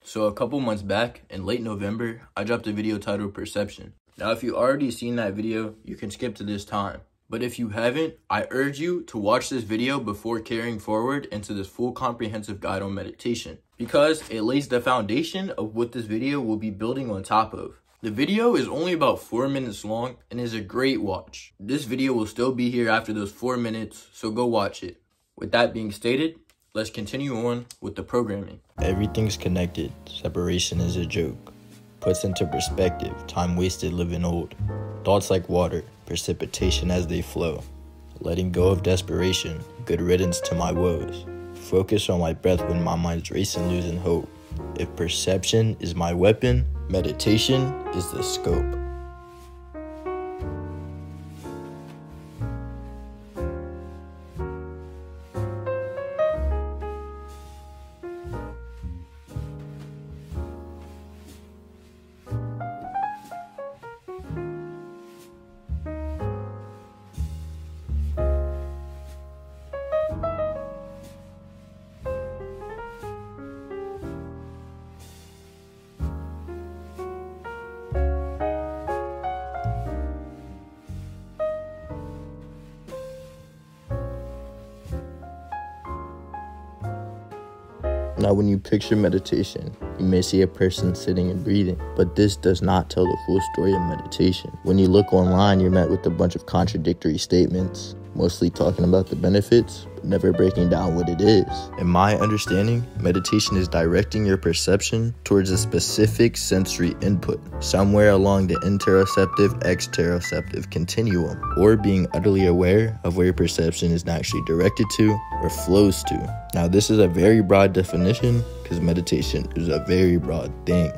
So a couple months back, in late November, I dropped a video titled Perception. Now, if you already seen that video, you can skip to this time. But if you haven't, I urge you to watch this video before carrying forward into this full comprehensive guide on meditation, because it lays the foundation of what this video will be building on top of. The video is only about 4 minutes long and is a great watch. This video will still be here after those 4 minutes, so go watch it. With that being stated, let's continue on with the programming. Everything's connected. Separation is a joke. Puts into perspective time wasted living old. Thoughts like water, precipitation as they flow. Letting go of desperation, good riddance to my woes. Focus on my breath when my mind's racing, losing hope. If perception is my weapon, meditation is the scope. Now, when you picture meditation, you may see a person sitting and breathing, but this does not tell the full story of meditation. When you look online, you're met with a bunch of contradictory statements, mostly talking about the benefits, but never breaking down what it is. In my understanding, meditation is directing your perception towards a specific sensory input, somewhere along the interoceptive-exteroceptive continuum, or being utterly aware of where your perception is naturally directed to or flows to. Now, this is a very broad definition because meditation is a very broad thing.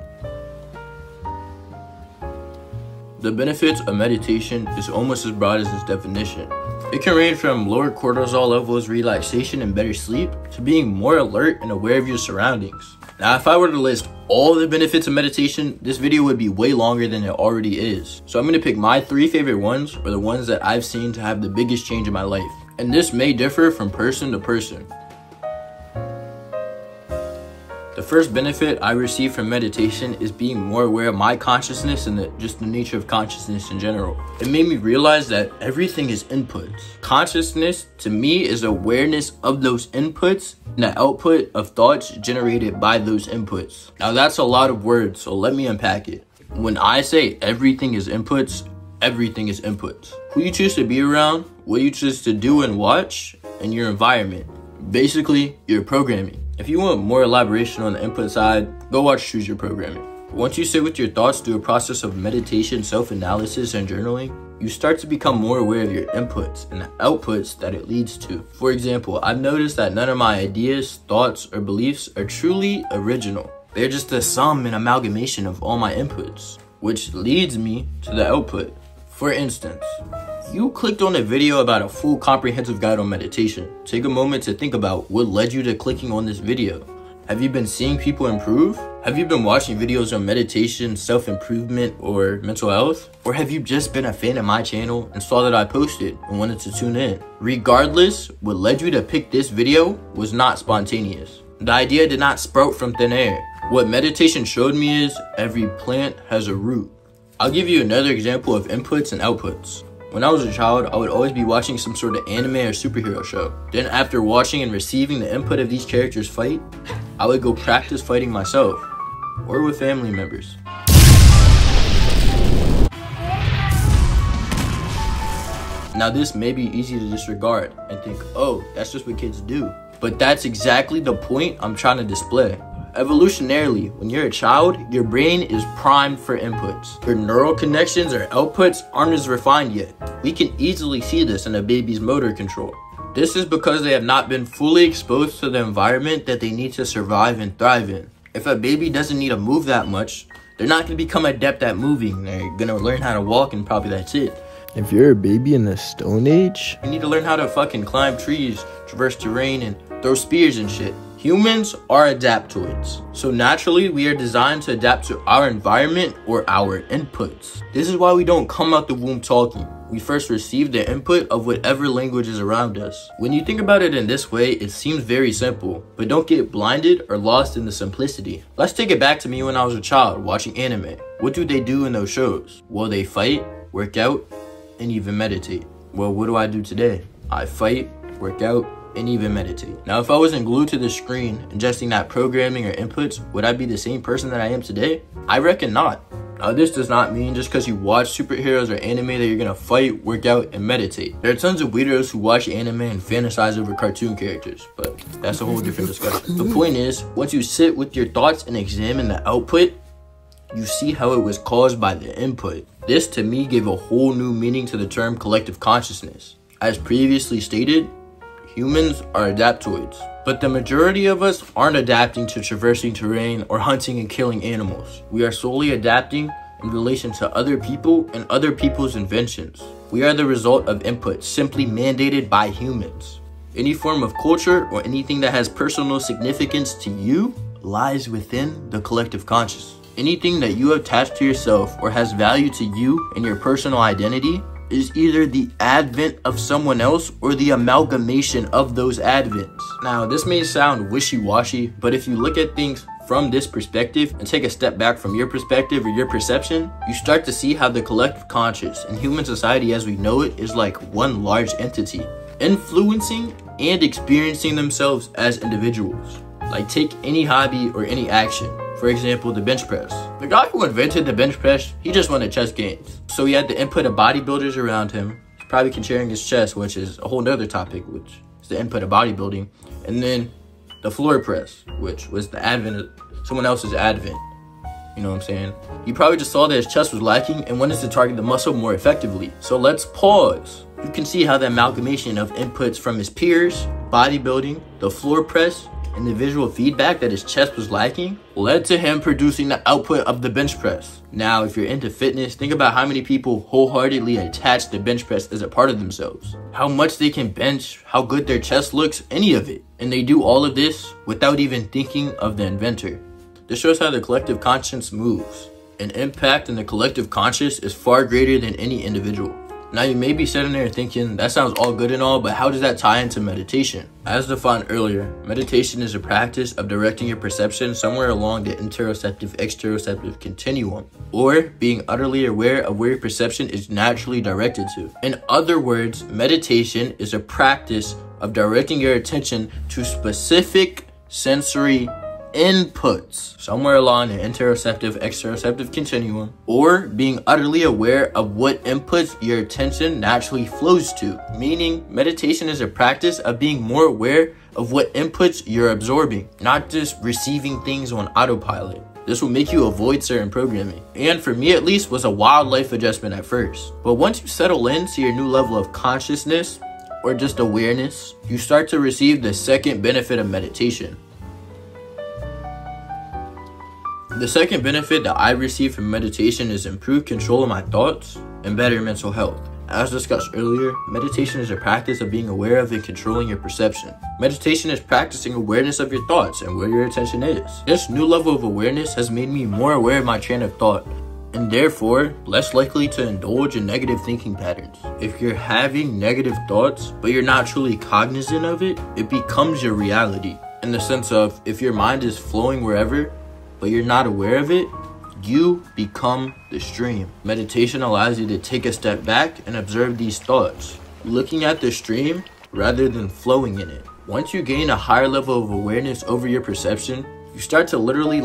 The benefits of meditation is almost as broad as its definition. It can range from lower cortisol levels, relaxation, and better sleep, to being more alert and aware of your surroundings. Now, if I were to list all the benefits of meditation, this video would be way longer than it already is. So I'm going to pick my 3 favorite ones, or the ones that I've seen to have the biggest change in my life. And this may differ from person to person. The first benefit I receive from meditation is being more aware of my consciousness and just the nature of consciousness in general. It made me realize that everything is inputs. Consciousness, to me, is awareness of those inputs and the output of thoughts generated by those inputs. Now, that's a lot of words, so let me unpack it. When I say everything is inputs, everything is inputs. Who you choose to be around, what you choose to do and watch, and your environment. Basically, your programming. If you want more elaboration on the input side, go watch Choose Your Programming. Once you sit with your thoughts through a process of meditation, self-analysis, and journaling, you start to become more aware of your inputs and the outputs that it leads to. For example, I've noticed that none of my ideas, thoughts, or beliefs are truly original. They're just a sum and amalgamation of all my inputs, which leads me to the output. For instance, you clicked on a video about a full comprehensive guide on meditation. Take a moment to think about what led you to clicking on this video. Have you been seeing people improve? Have you been watching videos on meditation, self-improvement, or mental health? Or have you just been a fan of my channel and saw that I posted and wanted to tune in? Regardless, what led you to pick this video was not spontaneous. The idea did not sprout from thin air. What meditation showed me is every plant has a root. I'll give you another example of inputs and outputs. When I was a child, I would always be watching some sort of anime or superhero show. Then after watching and receiving the input of these characters fight, I would go practice fighting myself, or with family members. Now, this may be easy to disregard and think, oh, that's just what kids do. But that's exactly the point I'm trying to display. Evolutionarily, when you're a child, your brain is primed for inputs. Your neural connections or outputs aren't as refined yet. We can easily see this in a baby's motor control. This is because they have not been fully exposed to the environment that they need to survive and thrive in. If a baby doesn't need to move that much, they're not going to become adept at moving. They're going to learn how to walk and probably that's it. If you're a baby in the Stone Age, you need to learn how to fucking climb trees, traverse terrain, and throw spears and shit. Humans are adaptoids, so naturally we are designed to adapt to our environment or our inputs. This is why we don't come out the womb talking. We first receive the input of whatever language is around us. When you think about it in this way, it seems very simple, but don't get blinded or lost in the simplicity. Let's take it back to me when I was a child watching anime. What do they do in those shows? Well, they fight, work out, and even meditate. Well, what do I do today? I fight, work out, and even meditate. Now, if I wasn't glued to the screen, ingesting that programming or inputs, would I be the same person that I am today? I reckon not. Now, this does not mean just because you watch superheroes or anime that you're gonna fight, work out, and meditate. There are tons of weirdos who watch anime and fantasize over cartoon characters, but that's a whole different discussion. The point is, once you sit with your thoughts and examine the output, you see how it was caused by the input. This, to me, gave a whole new meaning to the term collective consciousness. As previously stated, humans are adaptoids, but the majority of us aren't adapting to traversing terrain or hunting and killing animals. We are solely adapting in relation to other people and other people's inventions. We are the result of input simply mandated by humans. Any form of culture or anything that has personal significance to you lies within the collective conscious. Anything that you attach to yourself or has value to you and your personal identity is either the advent of someone else or the amalgamation of those advents. Now, this may sound wishy-washy, but if you look at things from this perspective and take a step back from your perspective or your perception, you start to see how the collective conscious and human society as we know it is like one large entity, influencing and experiencing themselves as individuals. Like, take any hobby or any action. For example, the bench press. The guy who invented the bench press, he just won the chess games. So he had the input of bodybuilders around him. He's probably comparing his chess, which is a whole nother topic, which is the input of bodybuilding. And then the floor press, which was the advent of someone else's advent. You know what I'm saying? He probably just saw that his chest was lacking and wanted to target the muscle more effectively. So let's pause. You can see how the amalgamation of inputs from his peers, bodybuilding, the floor press, and the visual feedback that his chest was lacking led to him producing the output of the bench press. Now, if you're into fitness, think about how many people wholeheartedly attach the bench press as a part of themselves. How much they can bench, how good their chest looks, any of it. And they do all of this without even thinking of the inventor. This shows how the collective conscience moves. An impact in the collective conscious is far greater than any individual. Now, you may be sitting there thinking, that sounds all good and all, but how does that tie into meditation? As defined earlier, meditation is a practice of directing your perception somewhere along the interoceptive-exteroceptive continuum, or being utterly aware of where your perception is naturally directed to. In other words, meditation is a practice of directing your attention to specific sensory inputs somewhere along the interoceptive-exteroceptive continuum, or being utterly aware of what inputs your attention naturally flows to. Meaning, meditation is a practice of being more aware of what inputs you're absorbing, not just receiving things on autopilot. This will make you avoid certain programming, and for me at least was a wild life adjustment at first. But once you settle into your new level of consciousness or just awareness, you start to receive the second benefit of meditation. The second benefit that I receive from meditation is improved control of my thoughts and better mental health. As discussed earlier, meditation is a practice of being aware of and controlling your perception. Meditation is practicing awareness of your thoughts and where your attention is. This new level of awareness has made me more aware of my train of thought, and therefore less likely to indulge in negative thinking patterns. If you're having negative thoughts, but you're not truly cognizant of it, it becomes your reality. In the sense of, if your mind is flowing wherever, but you're not aware of it, you become the stream. Meditation allows you to take a step back and observe these thoughts, looking at the stream rather than flowing in it. Once you gain a higher level of awareness over your perception, you start to literally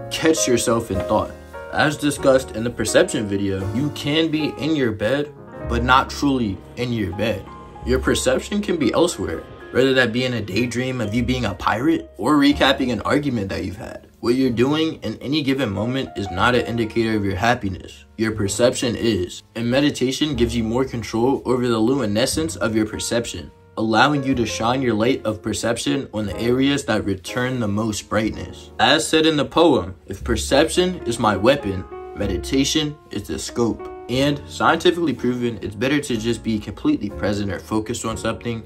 catch yourself in thought. As discussed in the perception video, you can be in your bed, but not truly in your bed. Your perception can be elsewhere, whether that be in a daydream of you being a pirate or recapping an argument that you've had. What you're doing in any given moment is not an indicator of your happiness. Your perception is. And meditation gives you more control over the luminescence of your perception, allowing you to shine your light of perception on the areas that return the most brightness. As said in the poem, if perception is my weapon, meditation is the scope. And scientifically proven, it's better to just be completely present or focused on something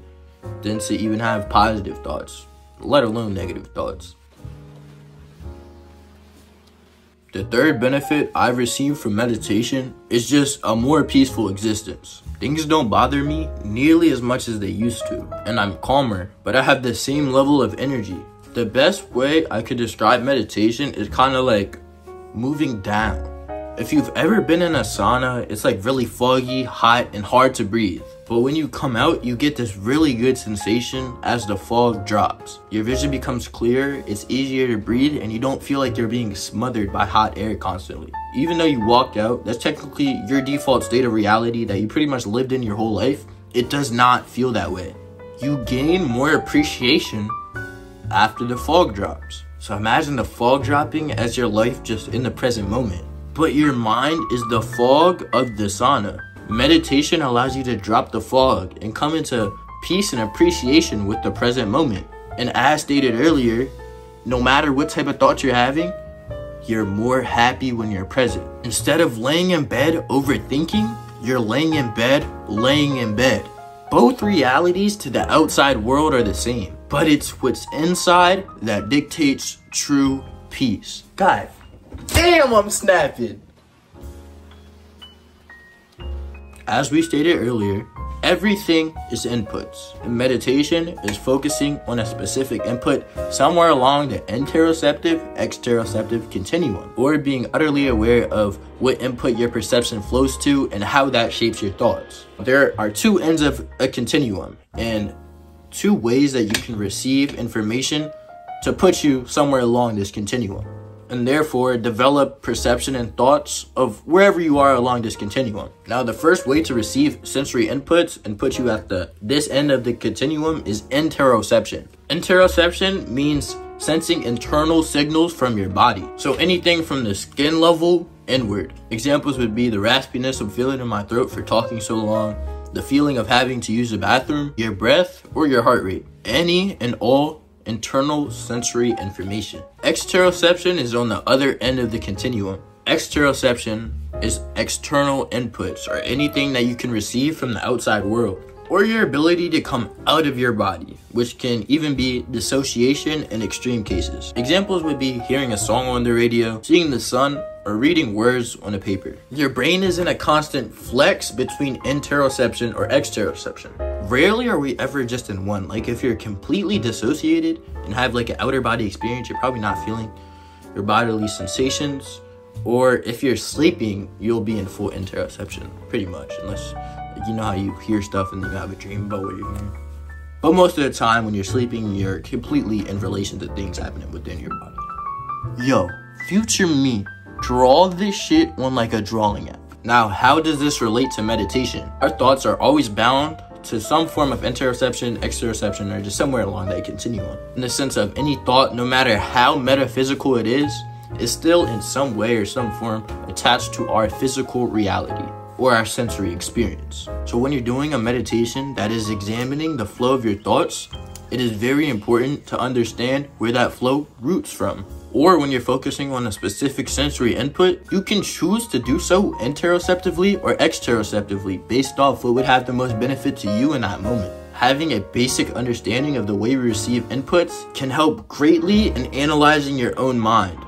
than to even have positive thoughts, let alone negative thoughts. The third benefit I've received from meditation is just a more peaceful existence. Things don't bother me nearly as much as they used to, and I'm calmer, but I have the same level of energy. The best way I could describe meditation is kind of like moving down. If you've ever been in a sauna, it's like really foggy, hot, and hard to breathe. But when you come out, you get this really good sensation as the fog drops. Your vision becomes clearer, it's easier to breathe, and you don't feel like you're being smothered by hot air constantly. Even though you walked out, that's technically your default state of reality that you pretty much lived in your whole life. It does not feel that way. You gain more appreciation after the fog drops. So imagine the fog dropping as your life just in the present moment. But your mind is the fog of the sauna. Meditation allows you to drop the fog and come into peace and appreciation with the present moment. And as stated earlier, no matter what type of thoughts you're having, you're more happy when you're present. Instead of laying in bed overthinking, you're laying in bed. Both realities to the outside world are the same, but it's what's inside that dictates true peace. God damn, I'm snapping. As we stated earlier, everything is inputs, and meditation is focusing on a specific input somewhere along the interoceptive-exteroceptive continuum, or being utterly aware of what input your perception flows to and how that shapes your thoughts. There are two ends of a continuum, and two ways that you can receive information to put you somewhere along this continuum, and therefore develop perception and thoughts of wherever you are along this continuum. Now, the first way to receive sensory inputs and put you at this end of the continuum is interoception. Interoception means sensing internal signals from your body. So anything from the skin level inward. Examples would be the raspiness I'm feeling in my throat for talking so long, the feeling of having to use the bathroom, your breath, or your heart rate. Any and all internal sensory information. Exteroception is on the other end of the continuum. Exteroception is external inputs, or anything that you can receive from the outside world, or your ability to come out of your body, which can even be dissociation in extreme cases. Examples would be hearing a song on the radio, seeing the sun, or reading words on a paper. Your brain is in a constant flex between interoception or exteroception. Rarely are we ever just in one. Like if you're completely dissociated and have like an outer body experience, you're probably not feeling your bodily sensations. Or if you're sleeping, you'll be in full interoception, pretty much, unless you know how you hear stuff and then you have a dream about what you're hearing. But most of the time when you're sleeping, you're completely in relation to things happening within your body. Yo, future me, draw this shit on like a drawing app. Now, how does this relate to meditation? Our thoughts are always bound to some form of interoception, exteroception, or just somewhere along that continuum. In the sense of any thought, no matter how metaphysical it is still in some way or some form attached to our physical reality or our sensory experience. So when you're doing a meditation that is examining the flow of your thoughts, it is very important to understand where that flow roots from. Or when you're focusing on a specific sensory input, you can choose to do so interoceptively or exteroceptively based off what would have the most benefit to you in that moment. Having a basic understanding of the way we receive inputs can help greatly in analyzing your own mind.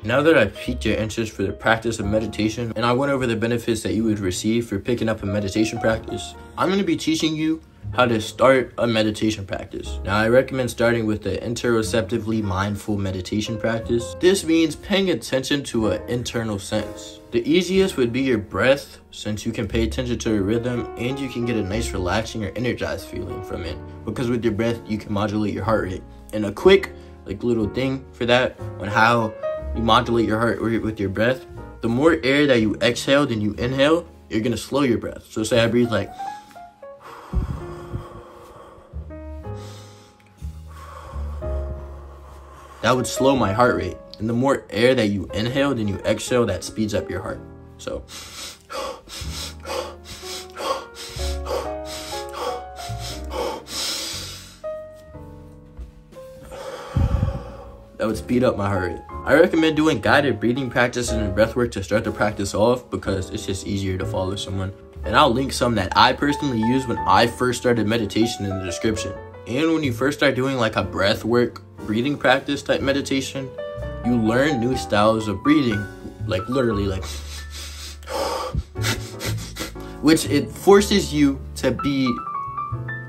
Now that I've piqued your interest for the practice of meditation and I went over the benefits that you would receive for picking up a meditation practice, I'm going to be teaching you how to start a meditation practice. Now, I recommend starting with the interoceptively mindful meditation practice. This means paying attention to an internal sense. The easiest would be your breath, since you can pay attention to your rhythm and you can get a nice relaxing or energized feeling from it, because with your breath you can modulate your heart rate. And a quick little thing for that on how you modulate your heart rate with your breath: the more air that you exhale than you inhale, you're gonna slow your breath. So say I breathe like that, would slow my heart rate. And the more air that you inhale than you exhale, that speeds up your heart. So that would speed up my heart rate. I recommend doing guided breathing practices and breathwork to start the practice off, because it's just easier to follow someone. And I'll link some that I personally used when I first started meditation in the description. And when you first start doing like a breathwork breathing practice type meditation, you learn new styles of breathing, like literally like which it forces you to be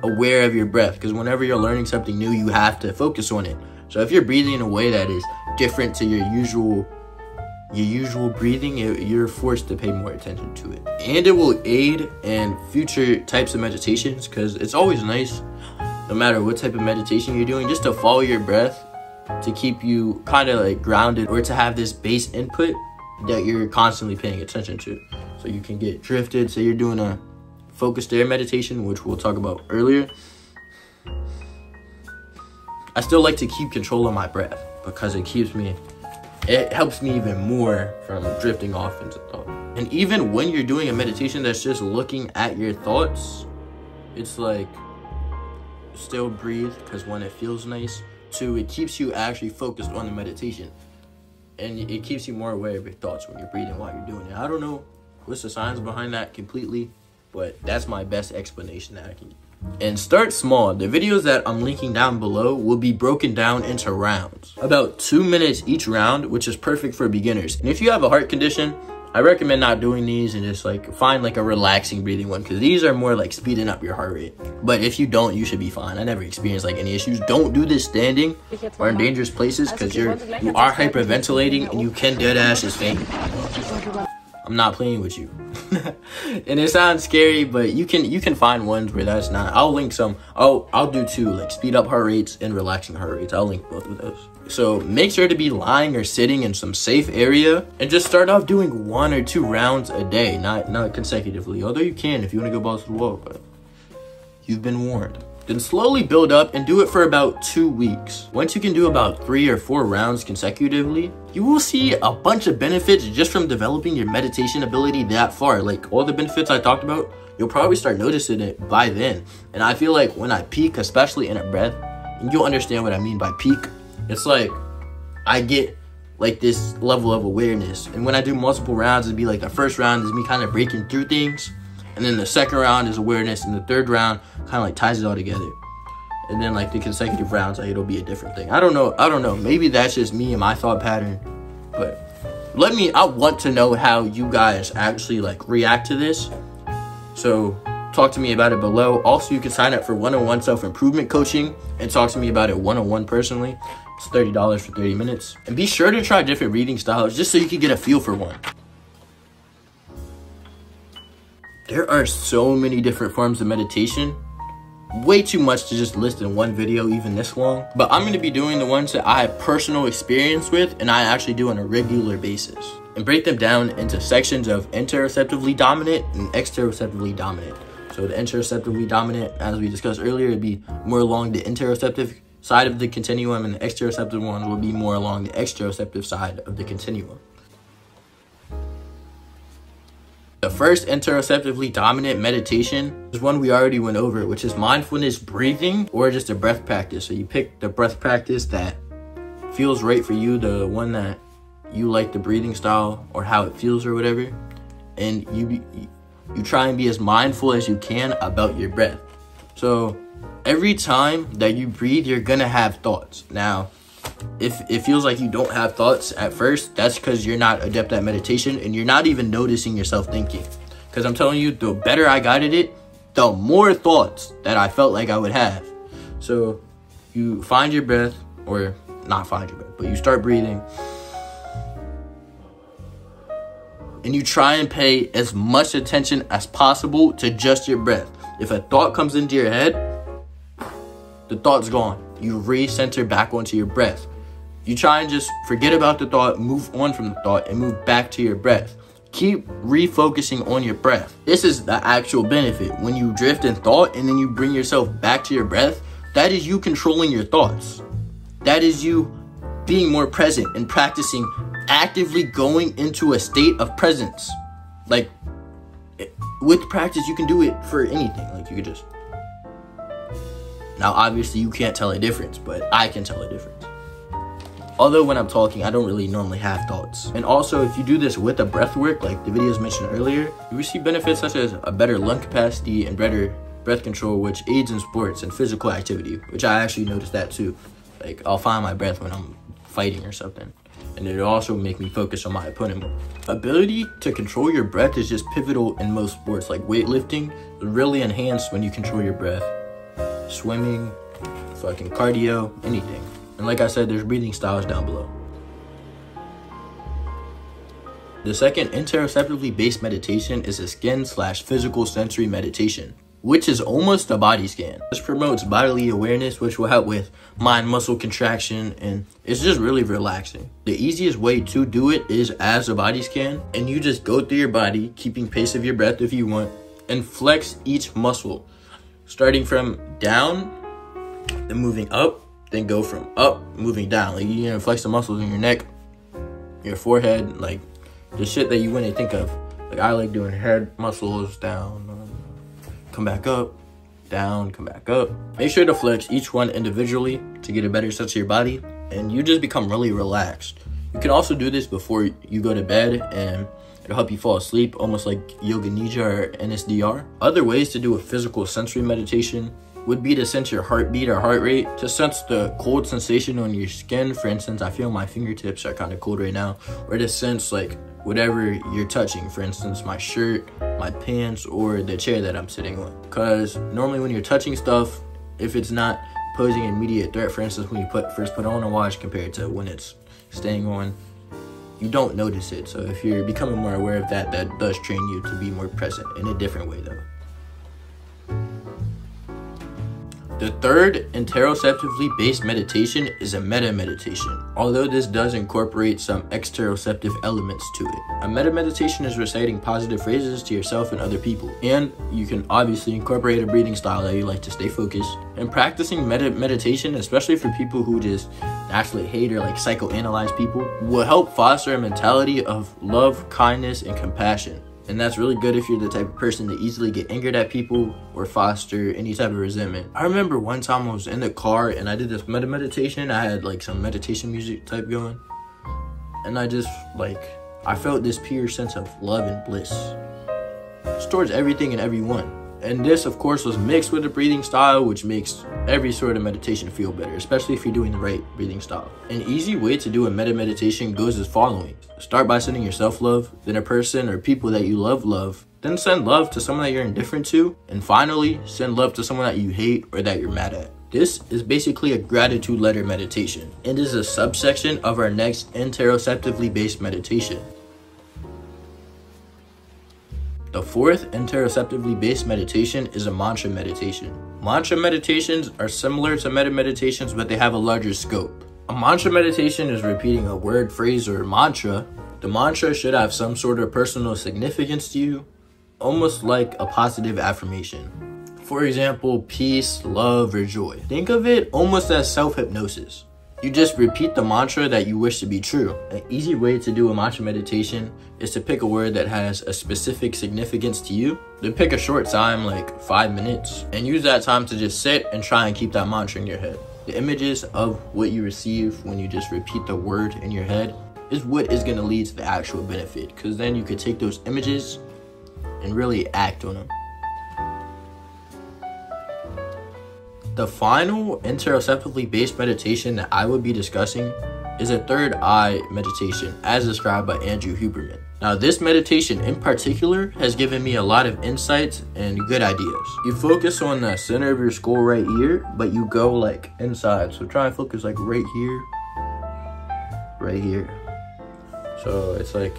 aware of your breath, because whenever you're learning something new, you have to focus on it. So if you're breathing in a way that is different to your usual breathing, you're forced to pay more attention to it. And it will aid in future types of meditations, because it's always nice, no matter what type of meditation you're doing, just to follow your breath, to keep you kind of like grounded, or to have this base input that you're constantly paying attention to, so you can get drifted. So you're doing a focused air meditation, which we'll talk about earlier. I still like to keep control of my breath, because it helps me even more from drifting off into thought. And even when you're doing a meditation that's just looking at your thoughts, it's like, still breathe, because one, it feels nice. Two, it keeps you actually focused on the meditation, and it keeps you more aware of your thoughts when you're breathing while you're doing it. I don't know what's the science behind that completely, but that's my best explanation that I can give. And start small. The videos that I'm linking down below will be broken down into rounds, about 2 minutes each round, which is perfect for beginners. And if you have a heart condition, I recommend not doing these, and just like find like a relaxing breathing one, because these are more like speeding up your heart rate. But if you don't, you should be fine. I never experienced like any issues. Don't do this standing or in dangerous places, because you are hyperventilating and you can dead ass just faint. I'm not playing with you. And it sounds scary, but you can find ones where that's not. I'll link some. I'll do two, like speed up heart rates and relaxing heart rates. I'll link both of those. So make sure to be lying or sitting in some safe area, and just start off doing 1 or 2 rounds a day, not consecutively. Although you can if you want to go balls to the wall, but you've been warned. Then slowly build up and do it for about 2 weeks. Once you can do about 3 or 4 rounds consecutively, you will see a bunch of benefits just from developing your meditation ability that far. Like all the benefits I talked about, you'll probably start noticing it by then. And I feel like when I peak, especially in a breath, and you'll understand what I mean by peak, it's like I get like this level of awareness. And when I do multiple rounds, it'd be like the first round is me kind of breaking through things, and then the second round is awareness, and the third round kind of like ties it all together. And then like the consecutive rounds, like it'll be a different thing. I don't know. Maybe that's just me and my thought pattern, but I want to know how you guys actually like react to this. So talk to me about it below. Also, you can sign up for one-on-one self-improvement coaching and talk to me about it one-on-one personally. It's $30 for 30 minutes. And be sure to try different reading styles just so you can get a feel for one. There are so many different forms of meditation. Way too much to just list in one video, even this long. But I'm going to be doing the ones that I have personal experience with and I actually do on a regular basis, and break them down into sections of interoceptively dominant and exteroceptively dominant. So the interoceptively dominant, as we discussed earlier, would be more along the interoceptive side of the continuum, and the exteroceptive ones will be more along the exteroceptive side of the continuum. The first interoceptively dominant meditation is one we already went over, which is mindfulness breathing, or just a breath practice. So you pick the breath practice that feels right for you, the one that you like, the breathing style or how it feels or whatever, and you try and be as mindful as you can about your breath. So every time that you breathe, you're gonna have thoughts. Now, if it feels like you don't have thoughts at first, that's because you're not adept at meditation and you're not even noticing yourself thinking. Because I'm telling you, the better I guided it, the more thoughts that I felt like I would have. So you find your breath, or not find your breath, but you start breathing, and you try and pay as much attention as possible to just your breath. If a thought comes into your head, the thought's gone. You recenter back onto your breath. You try and just forget about the thought, move on from the thought, and move back to your breath. Keep refocusing on your breath. This is the actual benefit. When you drift in thought and then you bring yourself back to your breath, that is you controlling your thoughts. That is you being more present and practicing actively going into a state of presence. Like, with practice, you can do it for anything. Like, you could just... Now, obviously, you can't tell a difference, but I can tell a difference. Although when I'm talking, I don't really normally have thoughts. And also, if you do this with a breath work, like the videos mentioned earlier, you receive benefits such as a better lung capacity and better breath control, which aids in sports and physical activity, which I actually noticed that too. Like, I'll find my breath when I'm fighting or something. and it'll also make me focus on my opponent more. Ability to control your breath is just pivotal in most sports, like weightlifting, really enhanced when you control your breath. Swimming, fucking cardio, anything. And like I said, there's breathing styles down below. The second interoceptively based meditation is a skin/physical sensory meditation, which is almost a body scan. This promotes bodily awareness, which will help with mind muscle contraction, and it's just really relaxing. The easiest way to do it is as a body scan, and you just go through your body, keeping pace of your breath if you want, and flex each muscle, starting from down, then moving up, then go from up, moving down. Like, you're gonna flex the muscles in your neck, your forehead, like the shit that you wouldn't think of. Like, I like doing head muscles down, come back up, down, come back up. Make sure to flex each one individually to get a better sense of your body, and you just become really relaxed. You can also do this before you go to bed, and it'll help you fall asleep, almost like Yoga Nidra or NSDR. Other ways to do a physical sensory meditation would be to sense your heartbeat or heart rate, to sense the cold sensation on your skin. For instance, I feel my fingertips are kind of cold right now. Or to sense like whatever you're touching, for instance, my shirt, my pants, or the chair that I'm sitting on. Because normally when you're touching stuff, if it's not posing an immediate threat, for instance, when you first put on a watch compared to when it's staying on, you don't notice it. So if you're becoming more aware of that, that does train you to be more present in a different way though. The third interoceptively based meditation is a meta meditation, although this does incorporate some exteroceptive elements to it. A meta meditation is reciting positive phrases to yourself and other people, and you can obviously incorporate a breathing style that you like to stay focused. And practicing meditation, especially for people who just naturally hate or like psychoanalyze people, will help foster a mentality of love, kindness, and compassion. And that's really good if you're the type of person to easily get angered at people or foster any type of resentment. I remember one time I was in the car and I did this meditation. I had like some meditation music type going. And I just I felt this pure sense of love and bliss. It's towards everything and everyone. And this, of course, was mixed with a breathing style, which makes every sort of meditation feel better, especially if you're doing the right breathing style. An easy way to do a meditation goes as following. Start by sending yourself love, then a person or people that you love, then send love to someone that you're indifferent to, and finally, send love to someone that you hate or that you're mad at. This is basically a gratitude letter meditation, and is a subsection of our next interoceptively based meditation. The fourth interoceptively based meditation is a mantra meditation. Mantra meditations are similar to meta meditations, but they have a larger scope. A mantra meditation is repeating a word, phrase, or mantra. The mantra should have some sort of personal significance to you, almost like a positive affirmation. For example, peace, love, or joy. Think of it almost as self-hypnosis. You just repeat the mantra that you wish to be true. An easy way to do a mantra meditation is to pick a word that has a specific significance to you. Then pick a short time, like 5 minutes, and use that time to just sit and try and keep that mantra in your head. The images of what you receive when you just repeat the word in your head is what is going to lead to the actual benefit, because then you could take those images and really act on them. The final interoceptively based meditation that I would be discussing is a third eye meditation, as described by Andrew Huberman. Now, this meditation in particular has given me a lot of insights and good ideas. You focus on the center of your skull right here, but you go like inside. So try and focus like right here, right here. So it's like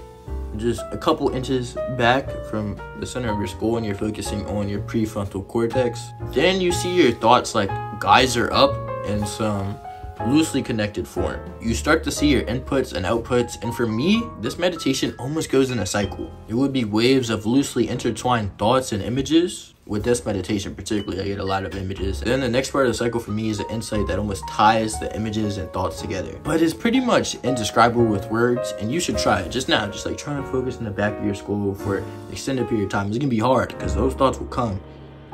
just a couple inches back from the center of your skull, and you're focusing on your prefrontal cortex. Then you see your thoughts like geyser up in some loosely connected form. You start to see your inputs and outputs, and for me, this meditation almost goes in a cycle. It would be waves of loosely intertwined thoughts and images. With this meditation particularly, I get a lot of images. Then the next part of the cycle for me is an insight that almost ties the images and thoughts together. But it's pretty much indescribable with words, and you should try it just now. Just like try and focus in the back of your skull for an extended period of time. It's gonna be hard because those thoughts will come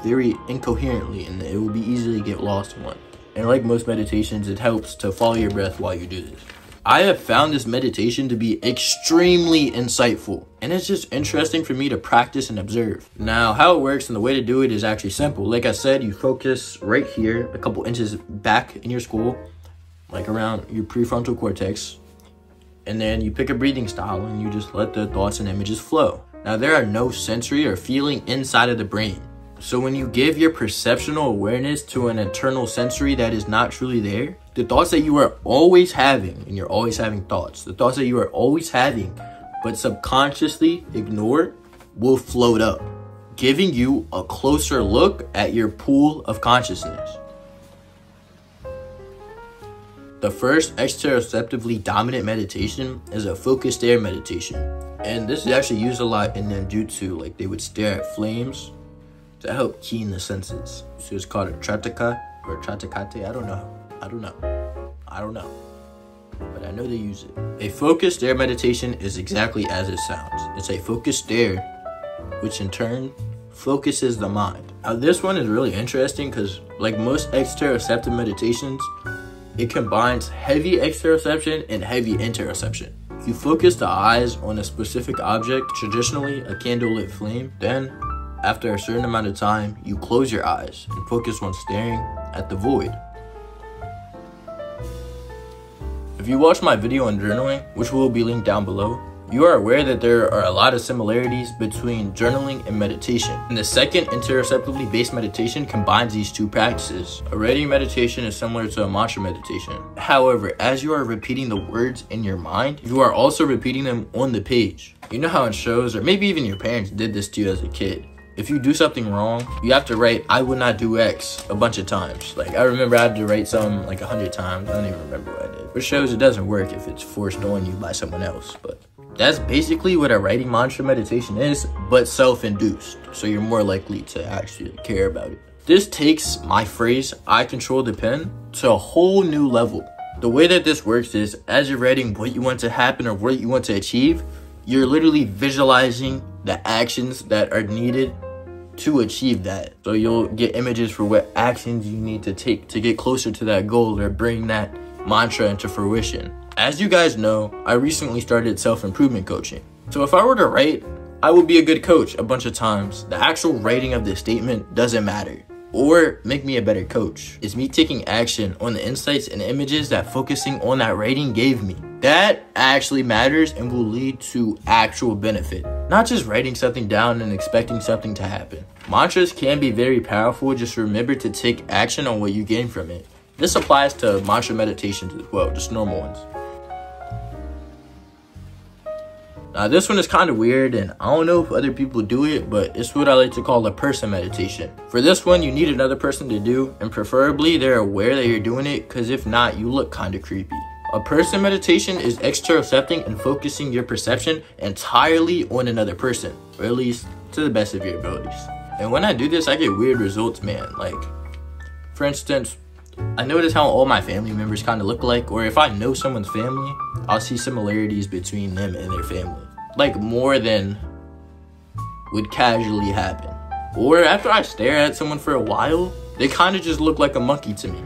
very incoherently, and it will be easy to get lost in one. And like most meditations, it helps to follow your breath while you do this. I have found this meditation to be extremely insightful, and it's just interesting for me to practice and observe. Now, how it works and the way to do it is actually simple. Like I said, you focus right here, a couple inches back in your skull, like around your prefrontal cortex. and then you pick a breathing style and you just let the thoughts and images flow. Now, there are no sensory or feeling inside of the brain. So when you give your perceptual awareness to an internal sensory that is not truly there, the thoughts that you are always having, and you're always having thoughts, the thoughts that you are always having but subconsciously ignore will float up, giving you a closer look at your pool of consciousness. The first exteroceptively dominant meditation is a focused stare meditation. And this is actually used a lot in ninjutsu, like they would stare at flames to help keen the senses. So it's called a trataka or tratakate. I don't know. But I know they use it. A focused stare meditation is exactly as it sounds. It's a focused stare, which in turn focuses the mind. Now this one is really interesting because like most exteroceptive meditations, it combines heavy exteroception and heavy interoception. You focus the eyes on a specific object, traditionally a candlelit flame. Then, after a certain amount of time, you close your eyes and focus on staring at the void. If you watch my video on journaling, which will be linked down below, you are aware that there are a lot of similarities between journaling and meditation. And the second interoceptively based meditation combines these two practices. A writing meditation is similar to a mantra meditation. However, as you are repeating the words in your mind, you are also repeating them on the page. You know how in shows, or maybe even your parents did this to you as a kid. If you do something wrong, you have to write, "I would not do X" a bunch of times. Like I remember I had to write something like 100 times. I don't even remember what I did. Which shows it doesn't work if it's forced on you by someone else, but that's basically what a writing mantra meditation is, but self-induced. So you're more likely to actually care about it. This takes my phrase, "I control the pen," to a whole new level. The way that this works is, as you're writing what you want to happen or what you want to achieve, you're literally visualizing the actions that are needed to achieve that. So you'll get images for what actions you need to take to get closer to that goal or bring that mantra into fruition. As you guys know, I recently started self-improvement coaching. So if I were to write, I would be a good coach a bunch of times. The actual writing of the statement doesn't matter or make me a better coach. It's me taking action on the insights and images that focusing on that writing gave me. That actually matters and will lead to actual benefit. Not just writing something down and expecting something to happen. Mantras can be very powerful, just remember to take action on what you gain from it. This applies to mantra meditations as well, just normal ones. Now this one is kind of weird and I don't know if other people do it, but it's what I like to call a person meditation. For this one, you need another person to do, and preferably they're aware that you're doing it, because if not, you look kind of creepy. A person meditation is exterocepting and focusing your perception entirely on another person, or at least to the best of your abilities. And when I do this, I get weird results, man. Like, for instance, I notice how all my family members kind of look like, or if I know someone's family, I'll see similarities between them and their family. Like more than would casually happen. Or after I stare at someone for a while, they kind of just look like a monkey to me.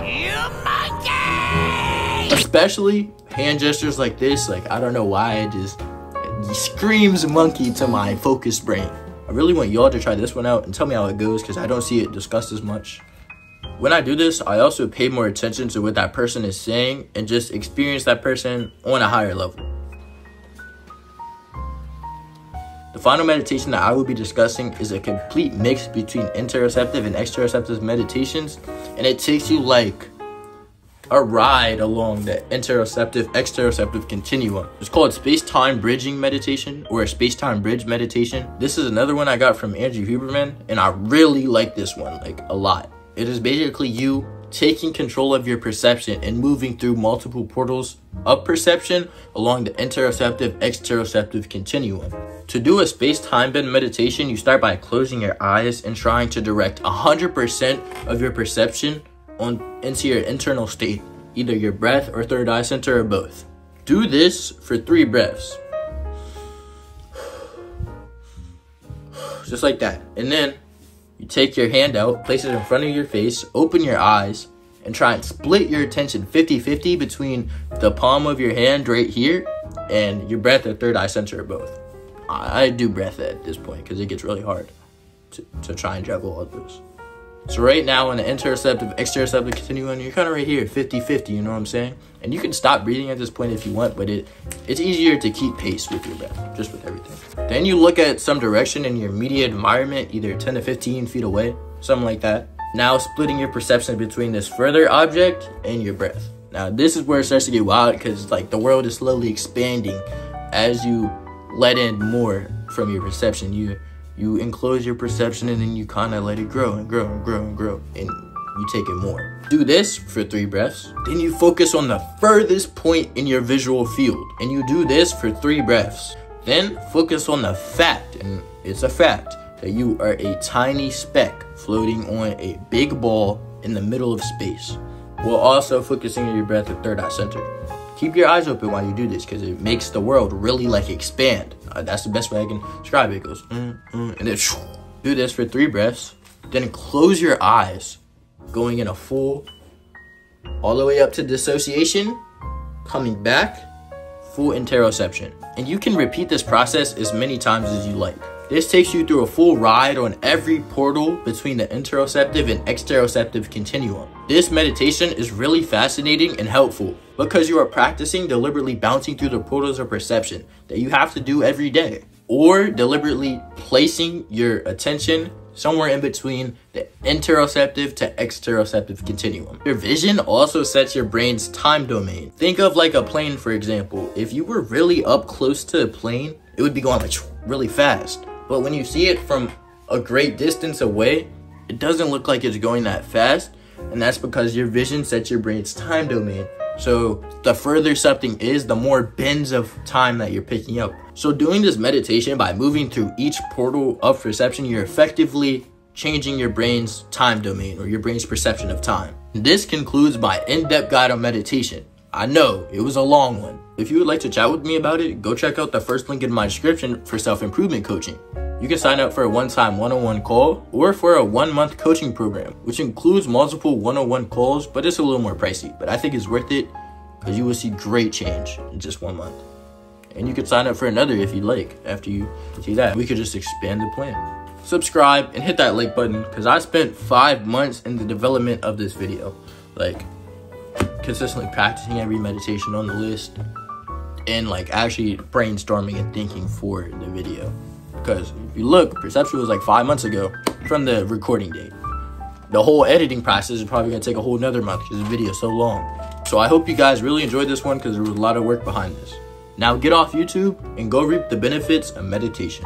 You monkey! Especially hand gestures like this, like I don't know why, it screams monkey to my focused brain. I really want y'all to try this one out and tell me how it goes, because I don't see it discussed as much. When I do this, I also pay more attention to what that person is saying and just experience that person on a higher level. The final meditation that I will be discussing is a complete mix between interoceptive and exteroceptive meditations, and it takes you like a ride along the interoceptive-exteroceptive continuum. It's called space-time bridging meditation, or a space-time bridge meditation. This is another one I got from Andrew Huberman, and I really like this one, like a lot. It is basically you taking control of your perception and moving through multiple portals of perception along the interoceptive-exteroceptive continuum. To do a space-time bend meditation, you start by closing your eyes and trying to direct 100% of your perception into your internal state, either your breath or third eye center or both. Do this for 3 breaths. Just like that. And then you take your hand out, place it in front of your face, open your eyes, and try and split your attention 50-50 between the palm of your hand right here and your breath or third eye center or both. I do breath at this point because it gets really hard to try and juggle all of those. So right now in the interoceptive, exteroceptive continuum, you're kind of right here, 50-50, you know what I'm saying? And you can stop breathing at this point if you want, but it's easier to keep pace with your breath, just with everything. Then you look at some direction in your immediate environment, either 10 to 15 feet away, something like that. Now splitting your perception between this further object and your breath. Now this is where it starts to get wild, because like the world is slowly expanding as you let in more from your perception. You enclose your perception and then you kind of let it grow and grow and grow and grow, and you take it more. Do this for 3 breaths. Then you focus on the furthest point in your visual field, and you do this for 3 breaths. Then focus on the fact, and it's a fact, that you are a tiny speck floating on a big ball in the middle of space, while also focusing on your breath at third eye center. Keep your eyes open while you do this, because it makes the world really like expand. That's the best way I can describe it. It goes, and then do this for 3 breaths. Then close your eyes, going in a full, all the way up to dissociation, coming back, full interoception. And you can repeat this process as many times as you like. This takes you through a full ride on every portal between the interoceptive and exteroceptive continuum. This meditation is really fascinating and helpful because you are practicing deliberately bouncing through the portals of perception that you have to do every day, or deliberately placing your attention somewhere in between the interoceptive to exteroceptive continuum. Your vision also sets your brain's time domain. Think of like a plane, for example. If you were really up close to a plane, it would be going like really fast. But when you see it from a great distance away, it doesn't look like it's going that fast. And that's because your vision sets your brain's time domain. So the further something is, the more bends of time that you're picking up. So doing this meditation by moving through each portal of perception, you're effectively changing your brain's time domain, or your brain's perception of time. This concludes my in-depth guide on meditation. I know it was a long one. If you would like to chat with me about it, go check out the first link in my description for self-improvement coaching. You can sign up for a one-time one-on-one call or for a 1-month coaching program, which includes multiple one-on-one calls, but it's a little more pricey. But I think it's worth it because you will see great change in just 1 month. And you can sign up for another if you'd like. After you see that, we could just expand the plan. Subscribe and hit that like button, because I spent 5 months in the development of this video. Like, consistently practicing every meditation on the list, and like actually brainstorming and thinking for the video. Because if you look, perception was like 5 months ago from the recording date. The whole editing process is probably gonna take a whole nother month because the video is so long. So I hope you guys really enjoyed this one, because there was a lot of work behind this. Now get off YouTube and go reap the benefits of meditation.